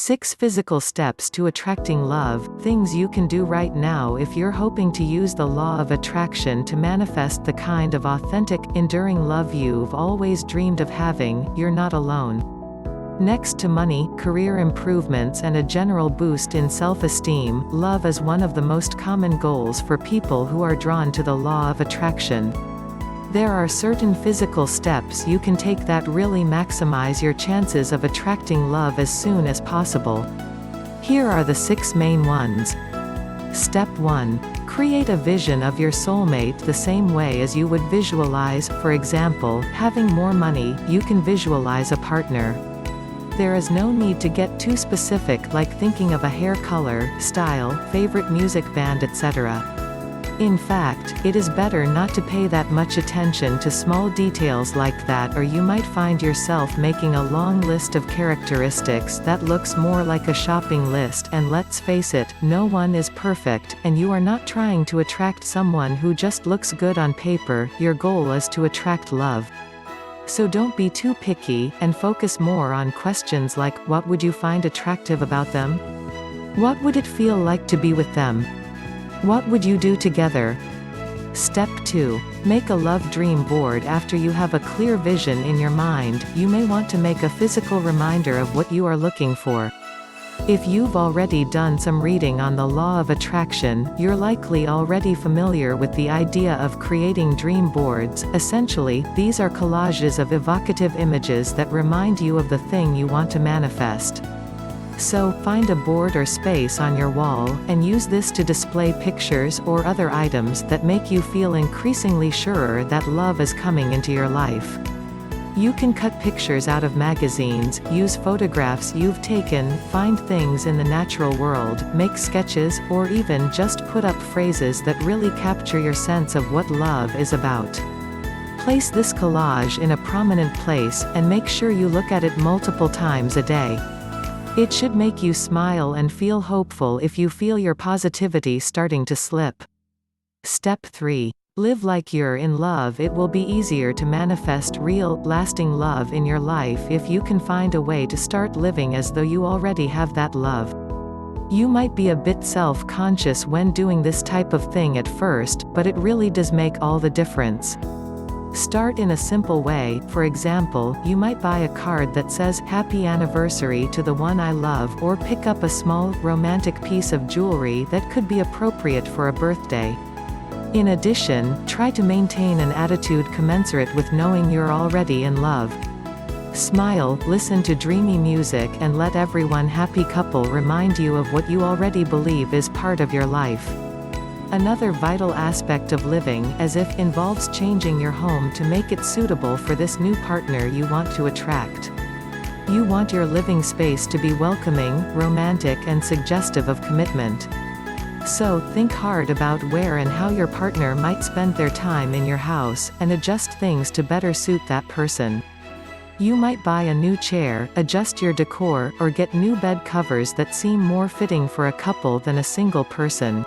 6 Physical Steps to Attracting Love, things you can do right now if you're hoping to use the law of attraction to manifest the kind of authentic, enduring love you've always dreamed of having. You're not alone. Next to money, career improvements and a general boost in self-esteem, love is one of the most common goals for people who are drawn to the law of attraction. There are certain physical steps you can take that really maximize your chances of attracting love as soon as possible. Here are the 6 main ones. Step 1. Create a vision of your soulmate the same way as you would visualize, for example, having more money. You can visualize a partner. There is no need to get too specific, like thinking of a hair color, style, favorite music band, etc. In fact, it is better not to pay that much attention to small details like that, or you might find yourself making a long list of characteristics that looks more like a shopping list. And let's face it, no one is perfect, and you are not trying to attract someone who just looks good on paper. Your goal is to attract love. So don't be too picky, and focus more on questions like, what would you find attractive about them? What would it feel like to be with them? What would you do together? Step 2. Make a love dream board. After you have a clear vision in your mind, you may want to make a physical reminder of what you are looking for. If you've already done some reading on the law of attraction, you're likely already familiar with the idea of creating dream boards. Essentially, these are collages of evocative images that remind you of the thing you want to manifest. So, find a board or space on your wall, and use this to display pictures or other items that make you feel increasingly surer that love is coming into your life. You can cut pictures out of magazines, use photographs you've taken, find things in the natural world, make sketches, or even just put up phrases that really capture your sense of what love is about. Place this collage in a prominent place, and make sure you look at it multiple times a day. It should make you smile and feel hopeful if you feel your positivity starting to slip. Step 3. Live like you're in love. It will be easier to manifest real, lasting love in your life if you can find a way to start living as though you already have that love. You might be a bit self-conscious when doing this type of thing at first, but it really does make all the difference. Start in a simple way. For example, you might buy a card that says, "Happy Anniversary to the one I love," or pick up a small, romantic piece of jewelry that could be appropriate for a birthday. In addition, try to maintain an attitude commensurate with knowing you're already in love. Smile, listen to dreamy music, and let everyone happy couple remind you of what you already believe is part of your life. Another vital aspect of living as if involves changing your home to make it suitable for this new partner you want to attract. You want your living space to be welcoming, romantic, and suggestive of commitment. So, think hard about where and how your partner might spend their time in your house, and adjust things to better suit that person. You might buy a new chair, adjust your decor, or get new bed covers that seem more fitting for a couple than a single person.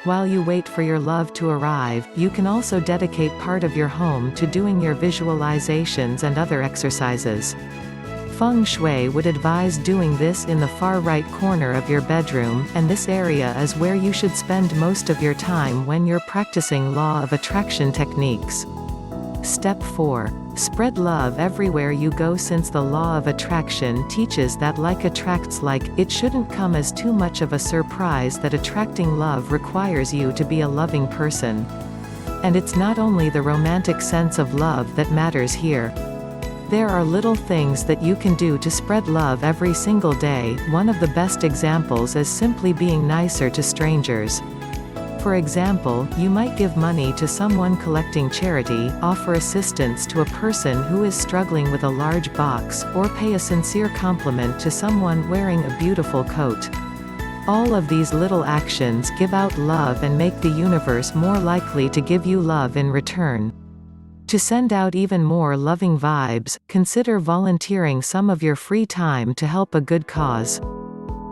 While you wait for your love to arrive, you can also dedicate part of your home to doing your visualizations and other exercises. Feng Shui would advise doing this in the far right corner of your bedroom, and this area is where you should spend most of your time when you're practicing law of attraction techniques. Step 4. Spread love everywhere you go. Since the law of attraction teaches that like attracts like, it shouldn't come as too much of a surprise that attracting love requires you to be a loving person. And it's not only the romantic sense of love that matters here. There are little things that you can do to spread love every single day. One of the best examples is simply being nicer to strangers. For example, you might give money to someone collecting charity, offer assistance to a person who is struggling with a large box, or pay a sincere compliment to someone wearing a beautiful coat. All of these little actions give out love and make the universe more likely to give you love in return. To send out even more loving vibes, consider volunteering some of your free time to help a good cause.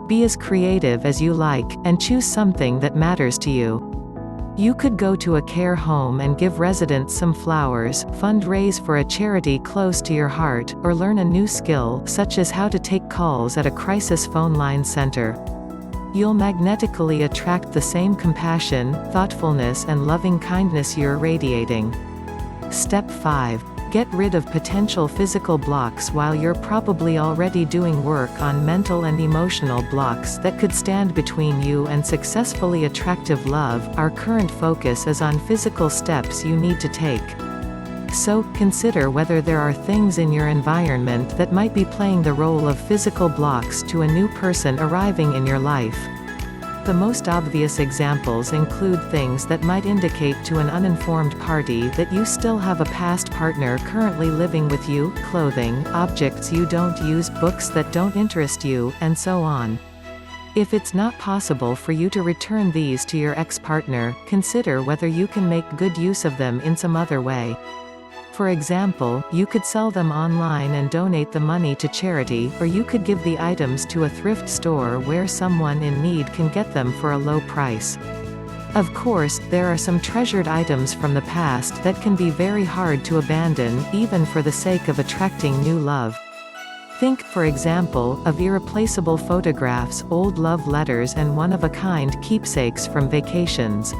Be as creative as you like, and choose something that matters to you. You could go to a care home and give residents some flowers, fundraise for a charity close to your heart, or learn a new skill, such as how to take calls at a crisis phone line center. You'll magnetically attract the same compassion, thoughtfulness and loving kindness you're radiating. Step 5. Get rid of potential physical blocks. While you're probably already doing work on mental and emotional blocks that could stand between you and successfully attractive love, our current focus is on physical steps you need to take. So, consider whether there are things in your environment that might be playing the role of physical blocks to a new person arriving in your life. The most obvious examples include things that might indicate to an uninformed party that you still have a past partner currently living with you, clothing, objects you don't use, books that don't interest you, and so on. If it's not possible for you to return these to your ex-partner, consider whether you can make good use of them in some other way. For example, you could sell them online and donate the money to charity, or you could give the items to a thrift store where someone in need can get them for a low price. Of course, there are some treasured items from the past that can be very hard to abandon, even for the sake of attracting new love. Think, for example, of irreplaceable photographs, old love letters and one-of-a-kind keepsakes from vacations.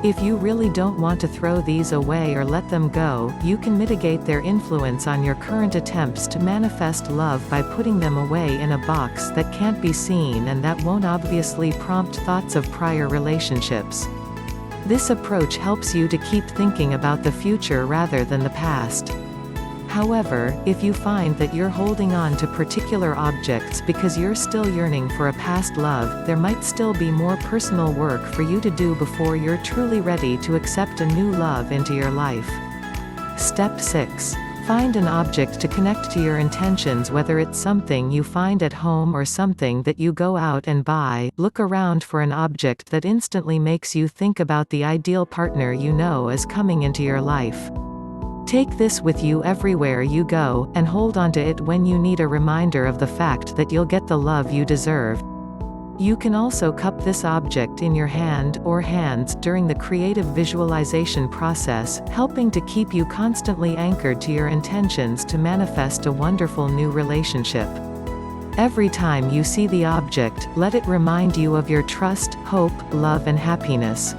If you really don't want to throw these away or let them go, you can mitigate their influence on your current attempts to manifest love by putting them away in a box that can't be seen and that won't obviously prompt thoughts of prior relationships. This approach helps you to keep thinking about the future rather than the past. However, if you find that you're holding on to particular objects because you're still yearning for a past love, there might still be more personal work for you to do before you're truly ready to accept a new love into your life. Step 6. Find an object to connect to your intentions. Whether it's something you find at home or something that you go out and buy, look around for an object that instantly makes you think about the ideal partner you know is coming into your life. Take this with you everywhere you go, and hold on to it when you need a reminder of the fact that you'll get the love you deserve. You can also cup this object in your hand, or hands, during the creative visualization process, helping to keep you constantly anchored to your intentions to manifest a wonderful new relationship. Every time you see the object, let it remind you of your trust, hope, love and happiness.